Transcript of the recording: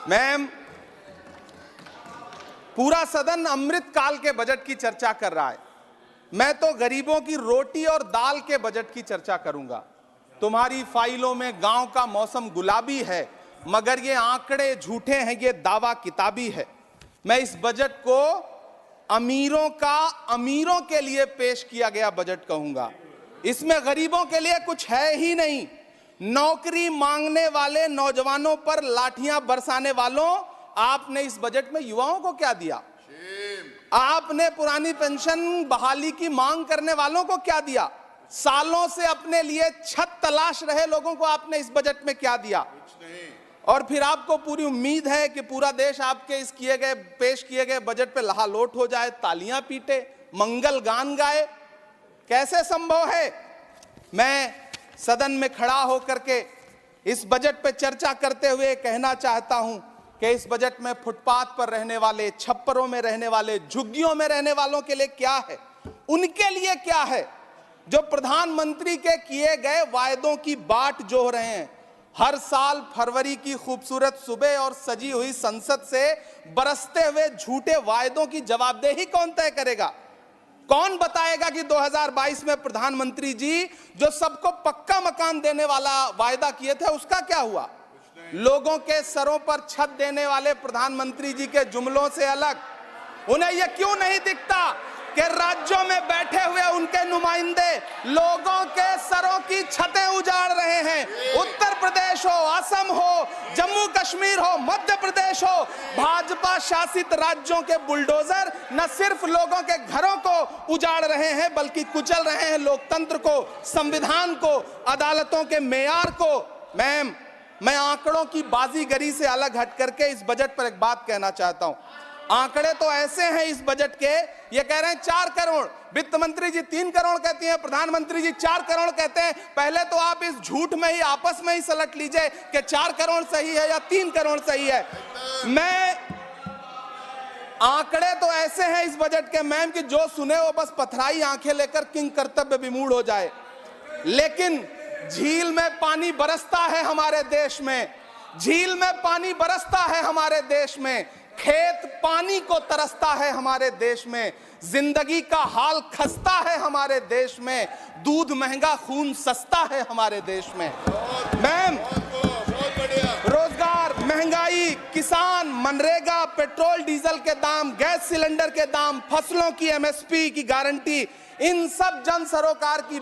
Ma'am, पूरा सदन अमृत काल के बजट की चर्चा कर रहा है। मैं तो गरीबों की रोटी और दाल के बजट की चर्चा करूंगा। तुम्हारी फाइलों में गांव का मौसम गुलाबी है, मगर ये आंकड़े झूठे हैं, ये दावा किताबी है। मैं इस बजट को अमीरों के लिए पेश किया गया बजट कहूंगा। इसमें गरीबों के लिए कुछ है ही नहीं। नौकरी मांगने वाले नौजवानों पर लाठियां बरसाने वालों, आपने इस बजट में युवाओं को क्या दिया? आपने पुरानी पेंशन बहाली की मांग करने वालों को क्या दिया? सालों से अपने लिए छत तलाश रहे लोगों को आपने इस बजट में क्या दिया? और फिर आपको पूरी उम्मीद है कि पूरा देश आपके इस पेश किए गए बजट पे लहालोट हो जाए, तालियां पीटे, मंगल गान गाए। कैसे संभव है? मैं सदन में खड़ा होकर के इस बजट पे चर्चा करते हुए कहना चाहता हूं कि इस बजट में फुटपाथ पर रहने वाले, छप्परों में रहने वाले, झुग्गियों में रहने वालों के लिए क्या है, उनके लिए क्या है? जो प्रधानमंत्री के किए गए वायदों की बाट जोह रहे हैं। हर साल फरवरी की खूबसूरत सुबह और सजी हुई संसद से बरसते हुए झूठे वायदों की जवाबदेही कौन तय करेगा? कौन बताएगा कि 2022 में प्रधानमंत्री जी जो सबको पक्का मकान देने वाला वायदा किए थे उसका क्या हुआ? लोगों के सरों पर छत देने वाले प्रधानमंत्री जी के जुमलों से अलग उन्हें यह क्यों नहीं दिखता कि राज्यों में बैठे हुए उनके नुमाइंदे लोगों के सरों की छतें उजाड़ रहे हैं? उत्तर प्रदेश हो, असम हो, जम्मू कश्मीर हो, मध्य प्रदेश हो, भाजपा शासित राज्यों के बुलडोजर न सिर्फ लोगों के घरों को उजाड़ रहे हैं, बल्कि कुचल रहे हैं लोकतंत्र को, संविधान को, अदालतों के मेयार को। मैम, मैं आंकड़ों की बाजीगरी से अलग हट करके इस बजट पर एक बात कहना चाहता हूं। आंकड़े तो ऐसे हैं इस बजट के, ये कह रहे हैं 4 करोड़, वित्त मंत्री जी 3 करोड़ कहती हैं, प्रधानमंत्री जी 4 करोड़ कहते हैं। पहले तो आप इस झूठ में ही आपस में ही सलट लीजिए कि 4 करोड़ सही है या 3 करोड़ सही है। मैं आंकड़े तो ऐसे हैं इस बजट के मैम कि जो सुने वो बस पथराई आंखें लेकर किंग कर्तव्य विमूढ़ हो जाए। लेकिन झील में पानी बरसता है हमारे देश में, झील में पानी बरसता है हमारे देश में, खेत पानी को तरसता है हमारे देश में, जिंदगी का हाल खस्ता है हमारे देश में, दूध महंगा खून सस्ता है हमारे देश में। मैम, रोजगार, महंगाई, किसान, मनरेगा, पेट्रोल डीजल के दाम, गैस सिलेंडर के दाम, फसलों की एमएसपी की गारंटी, इन सब जन सरोकार की